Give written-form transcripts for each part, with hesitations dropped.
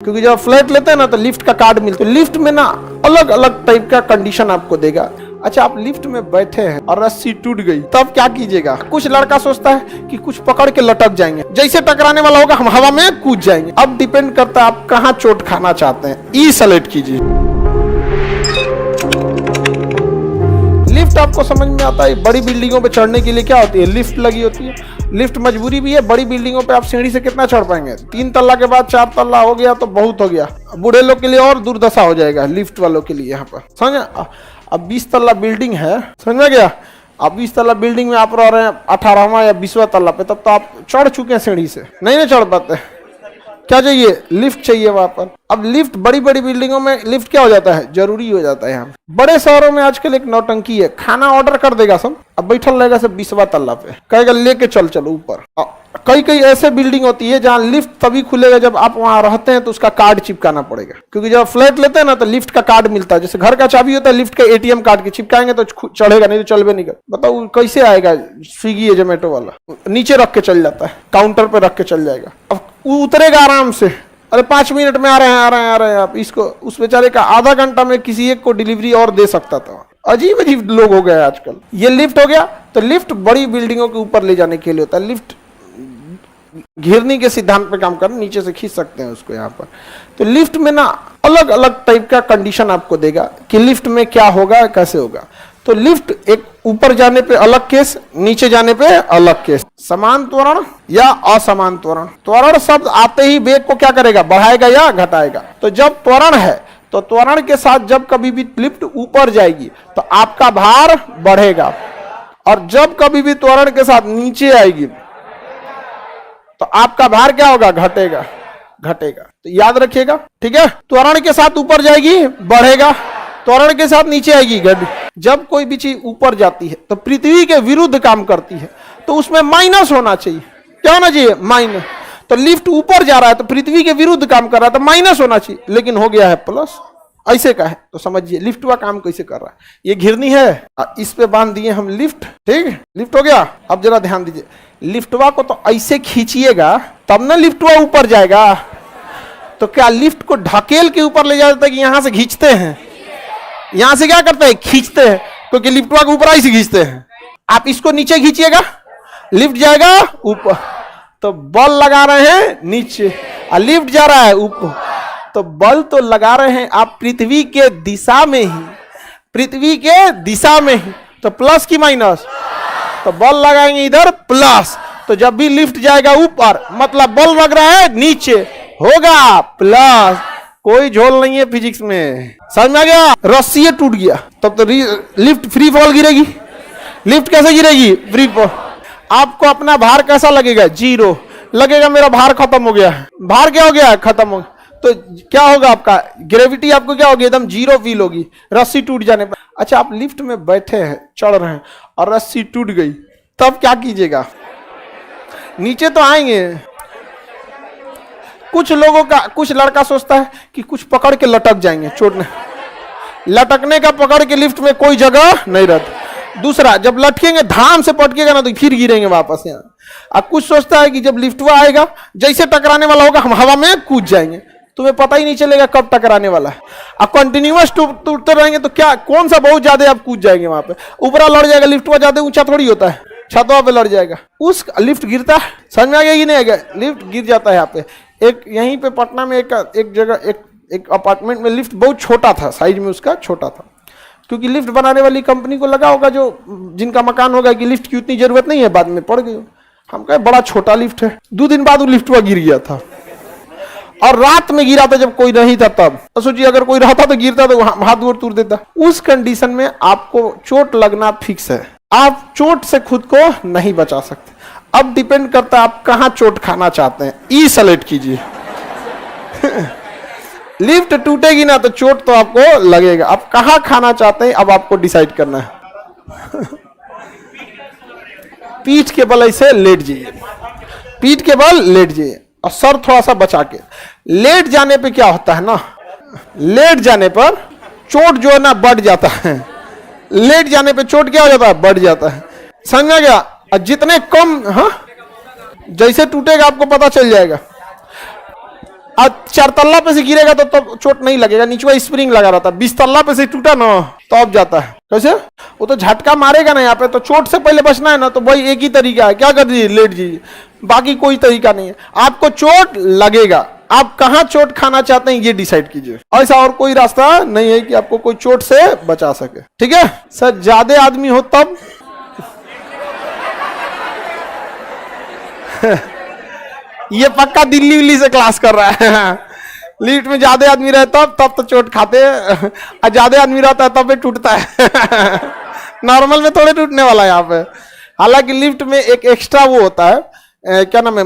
क्योंकि जब फ्लैट लेते हैं ना तो लिफ्ट का कार्ड मिलता है। लिफ्ट में ना अलग अलग टाइप का कंडीशन आपको देगा। अच्छा, आप लिफ्ट में बैठे हैं और रस्सी टूट गई, तब क्या कीजिएगा? कुछ लड़का सोचता है कि कुछ पकड़ के लटक जाएंगे, जैसे टकराने वाला होगा हम हवा में कूद जाएंगे। अब डिपेंड करता है आप कहाँ चोट खाना चाहते हैं। ई सेलेक्ट कीजिए। लिफ्ट आपको समझ में आता है, बड़ी बिल्डिंगों पे चढ़ने के लिए क्या होती है? लिफ्ट लगी होती है। लिफ्ट मजबूरी भी है। बड़ी बिल्डिंगों पे आप सीढ़ी से कितना चढ़ पाएंगे? 3 तल्ला के बाद 4 तल्ला हो गया तो बहुत हो गया। बूढ़े लोग के लिए और दुर्दशा हो जाएगा लिफ्ट वालों के लिए। यहाँ पर समझे, अब 20 तल्ला बिल्डिंग है, समझ में गया? अब 20 तल्ला बिल्डिंग में आप रह रहे हैं 18वां या 20वां तल्ला पे, तब तो आप चढ़ चुके हैं सीढ़ी से, नहीं ना चढ़ पाते। क्या चाहिए? लिफ्ट चाहिए वहां पर। अब लिफ्ट बड़ी बड़ी बिल्डिंगों में लिफ्ट क्या हो जाता है? जरूरी हो जाता है। यहाँ बड़े शहरों में आजकल एक नौटंकी है, खाना ऑर्डर कर देगा सब, अब बैठल रहेगा सब 20वां तल्ला पे, कहेगा लेके चल चलो ऊपर। कई कई ऐसे बिल्डिंग होती है जहाँ लिफ्ट तभी खुलेगा जब आप वहां रहते हैं, तो उसका कार्ड चिपकाना पड़ेगा। क्योंकि जब फ्लैट लेते हैं ना तो लिफ्ट का कार्ड मिलता है। जैसे घर का चाबी होता है, लिफ्ट का ATM कार्ड के चिपकाएंगे तो चढ़ेगा, नहीं तो चलबे नहीं कर। बताओ कैसे आएगा? स्विगी या जोमेटो वाला नीचे रख के चल जाता है, काउंटर पे रख के चल जाएगा। अब उतरेगा आराम से, अरे 5 मिनट में आ रहे हैं आप इसको, उस बेचारे का आधा घंटा में किसी एक को डिलीवरी और दे सकता था। अजीब अजीब लोग हो गए आजकल। ये लिफ्ट हो गया। तो लिफ्ट बड़ी बिल्डिंगों के ऊपर ले जाने के लिए होता है। लिफ्ट घिरनी के सिद्धांत पे काम कर, नीचे से खींच सकते हैं उसको यहाँ पर। तो लिफ्ट में ना अलग अलग टाइप का कंडीशन आपको देगा कि लिफ्ट में क्या होगा, कैसे होगा। तो लिफ्ट एक ऊपर जाने पे अलग केस, नीचे जाने पे अलग केस। समान त्वरण या असमान त्वरण। त्वरण शब्द आते ही वेग को क्या करेगा? बढ़ाएगा या घटाएगा। तो जब त्वरण है तो त्वरण के साथ जब कभी भी लिफ्ट ऊपर जाएगी तो आपका भार बढ़ेगा, और जब कभी भी त्वरण के साथ नीचे आएगी तो आपका भार क्या होगा? घटेगा। तो याद रखिएगा, ठीक है? त्वरण के साथ ऊपर जाएगी बढ़ेगा, त्वरण के साथ नीचे आएगी घट। जब कोई भी चीज ऊपर जाती है तो पृथ्वी के विरुद्ध काम करती है, तो उसमें माइनस होना चाहिए। क्या होना चाहिए? माइनस। तो लिफ्ट ऊपर जा रहा है तो पृथ्वी के विरुद्ध काम कर रहा है, तो माइनस होना चाहिए, लेकिन हो गया है प्लस। ऐसे का है। तो समझिए लिफ्ट का काम कैसे कर रहा है। ये घिरनी है, इस पे बांध दिए हम लिफ्ट, ठीक है? लिफ्ट हो गया। अब जरा ध्यान दीजिए, लिफ्टवा को तो ऐसे खींचिएगा तब ना लिफ्टवा ऊपर जाएगा। तो क्या लिफ्ट को ढकेल के ऊपर ले जाता है कि यहां से खींचते हैं? यहां से क्या करते हैं? खींचते हैं, क्योंकि लिफ्टवा को ऊपर ऐसे खींचते हैं। आप इसको नीचे खींचिएगा, लिफ्ट जाएगा ऊपर। तो बल लगा रहे हैं नीचे और लिफ्ट जा रहा है ऊपर, तो बल तो लगा रहे हैं आप पृथ्वी के दिशा में ही, पृथ्वी के दिशा में ही। तो प्लस की माइनस? तो बल लगाएंगे इधर प्लस, तो जब भी लिफ्ट जाएगा ऊपर मतलब बल लग रहा है नीचे, होगा प्लस। कोई झोल नहीं है फिजिक्स में, समझ में आ गया? रस्सी टूट गया तब तो लिफ्ट फ्री फॉल गिरेगी। लिफ्ट कैसे गिरेगी? Free fall. आपको अपना भार कैसा लगेगा? 0 लगेगा। मेरा भार खत्म हो गया है। भार क्या हो गया? खत्म हो गया। तो क्या होगा? आपका ग्रेविटी आपको क्या होगी? एकदम 0 फील होगी रस्सी टूट जाने पर। अच्छा, आप लिफ्ट में बैठे हैं, चढ़ रहे हैं और रस्सी टूट गई, तब क्या कीजिएगा? नीचे तो आएंगे। कुछ लोगों का, कुछ लड़का सोचता है कि कुछ पकड़ के लटक जाएंगे, चोट लटकने का पकड़ के लिफ्ट में कोई जगह नहीं रहती। दूसरा, जब लटकेंगे धाम से पटकेगा ना तो फिर गिरेंगे वापस यहाँ। अब कुछ सोचता है कि जब लिफ्टवा आएगा जैसे टकराने वाला होगा हम हवा में कूद जाएंगे, तुम्हें पता ही नहीं चलेगा कब टकराने वाला है। अब कंटिन्यूअस टूटते रहेंगे तो क्या, कौन सा बहुत ज्यादा आप कूद जाएंगे वहां पे? ऊपरा लड़ जाएगा। लिफ्टवा ज्यादा ऊंचा थोड़ी होता है, छतवा पे लड़ जाएगा। उस लिफ्ट गिरता है, समझ में आ गया कि नहीं आ गया? लिफ्ट गिर जाता है यहाँ पे। एक यहीं पे पटना में एक जगह एक अपार्टमेंट में लिफ्ट बहुत छोटा था, साइज में उसका छोटा था, क्योंकि लिफ्ट बनाने वाली कंपनी को लगा होगा, जो जिनका मकान होगा, कि लिफ्ट की उतनी जरूरत नहीं है, बाद में पड़ गई। हम कहे बड़ा छोटा लिफ्ट है। 2 दिन बाद वो लिफ्टवा गिर गया था, और रात में गिरा था जब कोई नहीं था तब। तो सोचिए अगर कोई रहता तो गिरता तो हाथ गोड़ तोड़ देता। उस कंडीशन में आपको चोट लगना फिक्स है। आप चोट से खुद को नहीं बचा सकते। अब डिपेंड करता है आप कहां चोट खाना चाहते हैं। ई सेलेक्ट कीजिए। लिफ्ट टूटेगी ना तो चोट तो आपको लगेगा। आप कहां खाना चाहते हैं अब आपको डिसाइड करना है। पीठ के बल ऐसे लेट जाइए, पीठ के बल लेट जाइए, और सर थोड़ा सा बचा के। लेट जाने पे क्या होता है ना, लेट जाने पर चोट जो है ना बढ़ जाता है। लेट जाने पे चोट क्या हो जाता है? बढ़ जाता है। समझ गया? और जितने कम, हाँ, जैसे टूटेगा आपको पता चल जाएगा। अब 4 तल्ला पे से गिरेगा तो चोट नहीं लगेगा, नीचे स्प्रिंग लगा रहता है। 20 तल्ला पे से टूटा ना तो अब जाता है। कैसे? वो तो झटका मारेगा ना यहाँ पे, तो चोट से पहले बचना है ना, तो भाई एक ही तरीका है, क्या कर दीजिए, लेट जाइए, बाकी कोई तरीका नहीं है। आपको चोट लगेगा, आप कहाँ चोट खाना चाहते हैं ये डिसाइड कीजिए, ऐसा और कोई रास्ता नहीं है कि आपको कोई चोट से बचा सके। ठीक है सर, ज्यादा आदमी हो तब ये पक्का दिल्ली विल्ली से क्लास कर रहा है। लिफ्ट में ज्यादा आदमी रहता तब तो चोट खाते हैं, और ज्यादा आदमी रहता है तब भी टूटता है। नॉर्मल में थोड़े टूटने वाला है यहाँ पे। हालांकि लिफ्ट में एक एक्स्ट्रा वो होता है, क्या नाम है,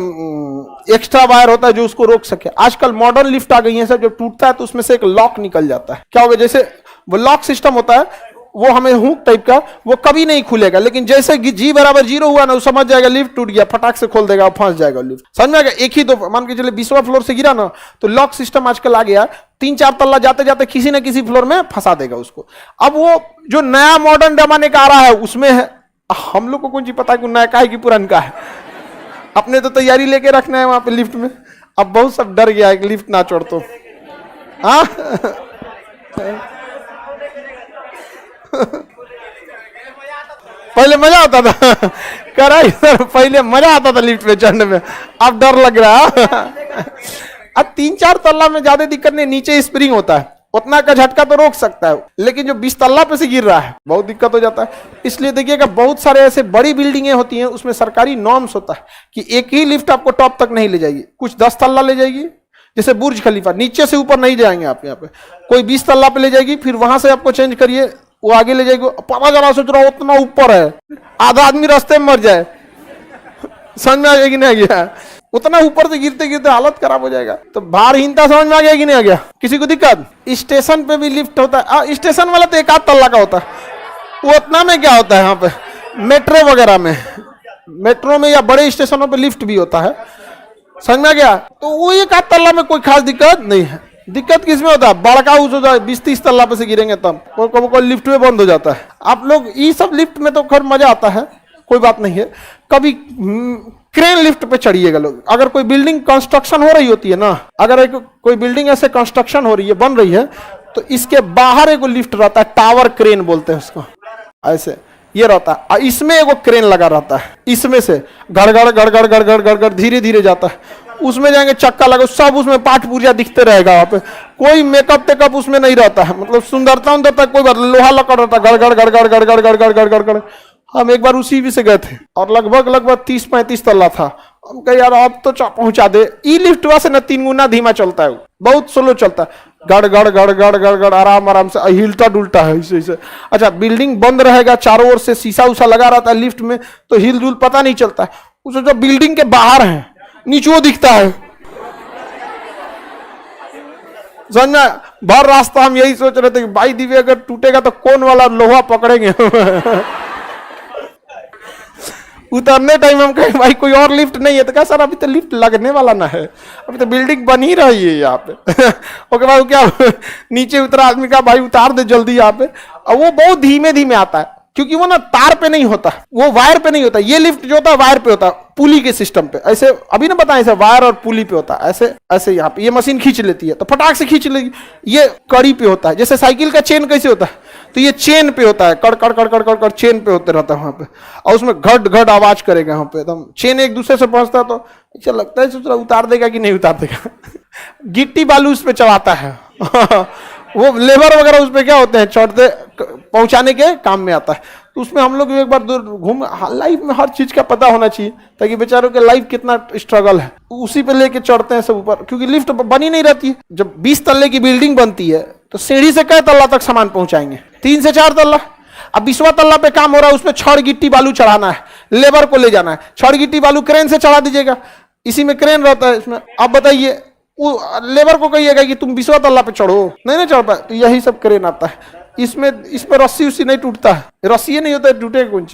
एक्स्ट्रा वायर होता है जो उसको रोक सके। आजकल मॉडर्न लिफ्ट आ गई है सर, जब टूटता है तो उसमें से एक लॉक निकल जाता है। क्या होगा, जैसे वो लॉक सिस्टम होता है, वो हमें हुक टाइप का, वो कभी नहीं खुलेगा, लेकिन जैसे G = 0 हुआ ना, वो समझ जाएगा लिफ्ट टूट गया, फटाक से खोल देगा, फंस जाएगा लिफ्ट। समझ में आ गया? एक ही दो, मान के चले 20वां फ्लोर से गिरा ना, तो लॉक सिस्टम आजकल आ गया, 3-4 तल्ला जाते जाते किसी न किसी फ्लोर में फंसा देगा उसको। अब वो जो नया मॉडर्न जमाने का आ रहा है उसमें है, हम लोग को कौन सी पता है कि नया का है कि पुराना है। अपने तो तैयारी लेके रखना है वहां पे लिफ्ट में। अब बहुत सब डर गया है कि लिफ्ट ना चढ़ तो। हाँ पहले मजा आता था, करा सर, पहले मजा आता था लिफ्ट में चढ़ने में, अब डर लग रहा है। अब 3-4 तल्ला में ज्यादा दिक्कत नहीं, नीचे स्प्रिंग होता है, उतना का झटका तो रोक सकता है, लेकिन जो 20 तल्ला पे से गिर रहा है बहुत दिक्कत हो जाता है। इसलिए देखिएगा बहुत सारे ऐसे बड़ी बिल्डिंगें होती हैं, उसमें सरकारी नॉर्म्स होता है कि एक ही लिफ्ट आपको टॉप तक नहीं ले जाएगी, कुछ 10 तल्ला ले जाएगी। जैसे बुर्ज खलीफा, नीचे से ऊपर नहीं जाएंगे आप, यहाँ पे कोई 20 तल्ला पे ले जाएगी, फिर वहां से आपको चेंज करिए, वो आगे ले जाएगी। पता चला सोच रहा उतना ऊपर है, आधा आदमी रास्ते में मर जाए। समझ में आ गया कि नहीं आ गया? उतना ऊपर से गिरते गिरते हालत खराब हो जाएगा। तो भारहीनता समझ में आ गया कि नहीं आ गया? किसी को दिक्कत? स्टेशन पे भी लिफ्ट होता है, स्टेशन वाला तो 1-8 तल्ला का होता है, वो उतना में क्या होता है यहाँ पे, मेट्रो वगैरह में, मेट्रो में या बड़े स्टेशनों पे लिफ्ट भी होता है। समझ में आ गया? तो वो 1-8 तल्ला में कोई खास दिक्कत नहीं है। दिक्कत किसमें होता है? बड़का हाउस होता है, 20-30 तल्ला पे से गिरेंगे तब कोई लिफ्ट में बंद हो जाता है। आप लोग ये सब लिफ्ट में तो खैर मजा आता है, कोई बात नहीं है। कभी क्रेन लिफ्ट पे चढ़िएगा लोग। अगर कोई बिल्डिंग कंस्ट्रक्शन हो रही होती है ना, अगर कोई बिल्डिंग ऐसे कंस्ट्रक्शन हो रही है, बन रही है, तो इसके बाहर एक लिफ्ट रहता है, टावर क्रेन बोलते हैं उसको, ऐसे ये रहता है, इसमें एगो क्रेन लगा रहता है, इसमें से गड़गड़ गड़गड़ गड़गड़ गड़गड़ धीरे धीरे जाता है, उसमें जाएंगे, चक्का लगा, सब उसमें पाठ पूजा दिखते रहेगा। वहां पे कोई मेकअप टेकअप उसमें नहीं रहता है, मतलब सुंदरता उंदरता कोई बात, लोहा लकड़ रहता है, गड़गड़ गड़गड़ गड़गड़ गड़गड़ गड़गड़ गड़गड़। हम एक बार उसी भी से गए थे और लगभग 30-35 तल्ला था। हम कहे यार अब तो पहुंचा दे। ई लिफ्ट वैसे ना 3 गुना धीमा चलता है, बहुत स्लो चलता है, गड़ गड़ गड़ गड़ गड़ गड़ आराम आराम से, हिलता डुलता है ऐसे। अच्छा, बिल्डिंग बंद रहेगा, चारों ओर से शीशा उषा लगा रहता है लिफ्ट में, तो हिल डुल पता नहीं चलता है। उसे जो बिल्डिंग के बाहर है नीचे दिखता है। समझना, भर रास्ता हम यही सोच रहे थे कि भाई दिव्य अगर टूटेगा तो कौन वाला लोहा पकड़ेंगे। उतरने टाइम हम कहें भाई कोई और लिफ्ट नहीं है, तो कहा सर अभी तो लिफ्ट लगने वाला ना है, अभी तो बिल्डिंग बन ही रही है यहाँ पे। ओके भाई, क्या नीचे उतरा आदमी का, भाई उतार दे जल्दी यहाँ पे। और वो बहुत धीमे धीमे आता है, क्योंकि वो ना तार पे नहीं होता, वो वायर पे नहीं होता। ये लिफ्ट जो होता है वायर पे होता है, पुली के सिस्टम पे, ऐसे अभी ना बताएं, ऐसे वायर और पुली पे होता है, ऐसे ऐसे यहाँ पे ये मशीन खींच लेती है तो फटाक से खींच लेगी। ये कड़ी पे होता है, जैसे साइकिल का चेन कैसे होता है, तो ये चेन पे होता है, कड़ कड़ कड़ कड़ कड़ कड़ चेन पे होते रहता है वहां पे, और उसमें घट घट आवाज करेगा वहां पे, एकदम चेन एक दूसरे से पहुंचता है, तो अच्छा लगता है सोच रहा उतार देगा कि नहीं उतार देगा। गिट्टी बालू उस पे चढ़ाता है। वो लेबर वगैरह उस पे क्या होते हैं, चढ़ते पहुंचाने के काम में आता है। तो उसमें हम लोग एक बार दूर घूम, लाइफ में हर चीज का पता होना चाहिए, ताकि बेचारों के लाइफ कितना स्ट्रगल है, उसी पे लेके चढ़ते हैं सब ऊपर, क्योंकि लिफ्ट बनी नहीं रहती है। जब 20 तल्ले की बिल्डिंग बनती है तो सीढ़ी से कई तल्ला तक सामान पहुंचाएंगे, 3 से 4 तल्ला। अब 20वां तल्ला पे काम हो रहा है, उसमें छड़ गिट्टी बालू चढ़ाना है, लेबर को ले जाना है, छड़ गिट्टी बालू क्रेन से चढ़ा दीजिएगा, इसी में क्रेन रहता है इसमें। अब बताइए, लेबर को कहिएगा कि तुम 20वां तल्ला पे चढ़ो, नहीं चढ़ पाए, तो यही सब क्रेन आता है। इसमें रस्सी उस्सी नहीं टूटता है, रस्सी नहीं होता है, टूटेगा कौन चीज।